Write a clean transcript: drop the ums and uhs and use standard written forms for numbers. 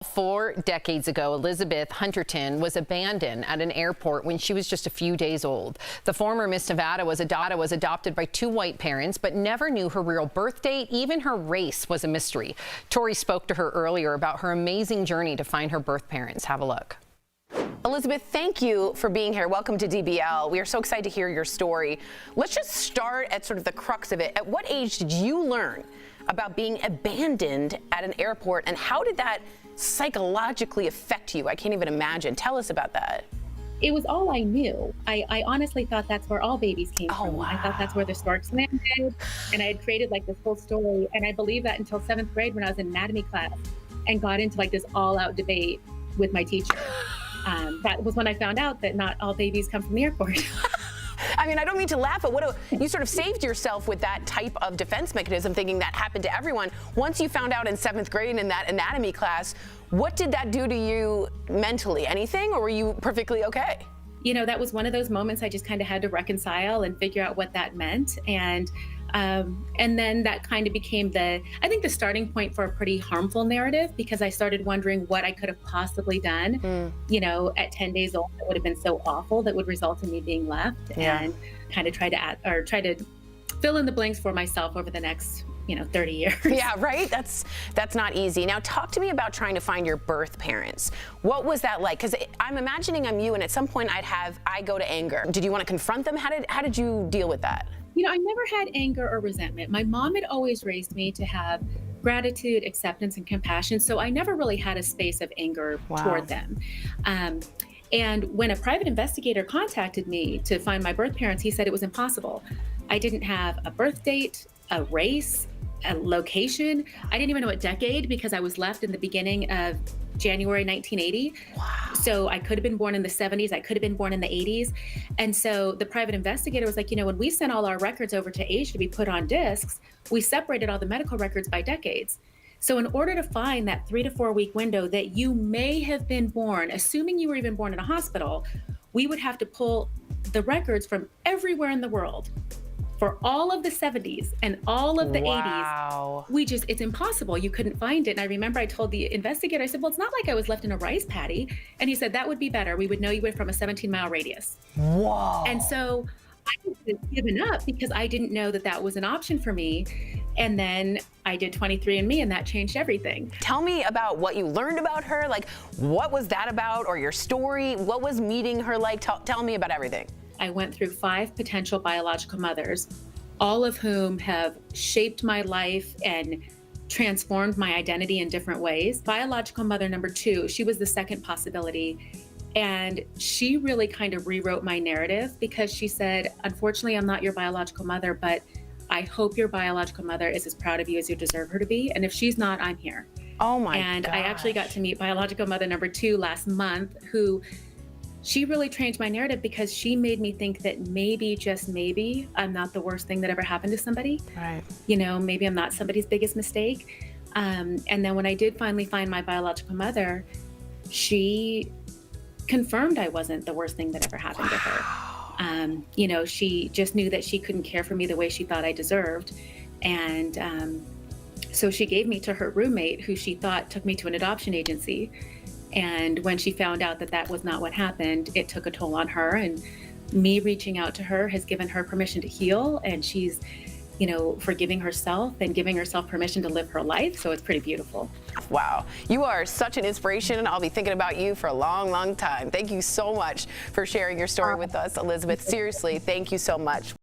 4 decades ago, Elizabeth Hunterton was abandoned at an airport when she was just a few days old. The former Miss Nevada was adopted by 2 white parents, but never knew her real birth date. Even her race was a mystery. Tory spoke to her earlier about her amazing journey to find her birth parents. Have a look. Elizabeth, thank you for being here. Welcome to DBL. We are so excited to hear your story. Let's just start at sort of the crux of it. At what age did you learn about being abandoned at an airport, and how did that psychologically affect you? I can't even imagine. Tell us about that. It was all I knew. I honestly thought that's where all babies came from. Wow. I thought that's where the storks landed, and I had created like this whole story, and I believed that until 7th grade when I was in anatomy class and got into like this all-out debate with my teacher. That was when I found out that not all babies come from the airport. I mean, I don't mean to laugh, but you sort of saved yourself with that type of defense mechanism, thinking that happened to everyone. Once you found out in 7th grade in that anatomy class, what did that do to you mentally? Anything, or were you perfectly okay? You know, that was one of those moments I just kind of had to reconcile and figure out what that meant. And then that kind of became I think the starting point for a pretty harmful narrative, because I started wondering what I could have possibly done, you know, at 10 days old that would have been so awful that would result in me being left, and kind of try to fill in the blanks for myself over the next, 30 years. Yeah, right? That's not easy. Now, talk to me about trying to find your birth parents. What was that like? Because I'm imagining I'm you, and at some point I go to anger. Did you want to confront them? How did you deal with that? I never had anger or resentment. My mom had always raised me to have gratitude, acceptance, and compassion. So I never really had a space of anger toward them. And when a private investigator contacted me to find my birth parents, he said it was impossible. I didn't have a birth date, a race, a location. I didn't even know what decade, because I was left in the beginning of January 1980. Wow. So I could have been born in the 70s. I could have been born in the 80s. And so the private investigator was like, when we sent all our records over to Asia to be put on discs, we separated all the medical records by decades. So in order to find that 3 to 4 week window that you may have been born, assuming you were even born in a hospital, we would have to pull the records from everywhere in the world for all of the 70s and all of the 80s. It's impossible. You couldn't find it. And I remember I told the investigator, I said, well, it's not like I was left in a rice paddy. And he said, that would be better. We would know you went from a 17-mile radius. Whoa. And so I had given up because I didn't know that that was an option for me. And then I did 23andMe, and that changed everything. Tell me about what you learned about her. Like, what was that about, or your story? What was meeting her like? Tell me about everything. I went through 5 potential biological mothers, all of whom have shaped my life and transformed my identity in different ways. Biological mother number 2, she was the second possibility. And she really kind of rewrote my narrative, because she said, unfortunately, I'm not your biological mother, but I hope your biological mother is as proud of you as you deserve her to be. And if she's not, I'm here. Oh my And gosh. I actually got to meet biological mother number 2 last month, who she really changed my narrative, because she made me think that maybe, just maybe, I'm not the worst thing that ever happened to somebody. Right. Maybe I'm not somebody's biggest mistake. And then when I did finally find my biological mother, she confirmed I wasn't the worst thing that ever happened to her. She just knew that she couldn't care for me the way she thought I deserved. And so she gave me to her roommate, who she thought took me to an adoption agency. And when she found out that that was not what happened, it took a toll on her. And me reaching out to her has given her permission to heal. And she's, forgiving herself and giving herself permission to live her life. So it's pretty beautiful. Wow. You are such an inspiration, and I'll be thinking about you for a long, long time. Thank you so much for sharing your story with us, Elizabeth. Seriously, thank you so much.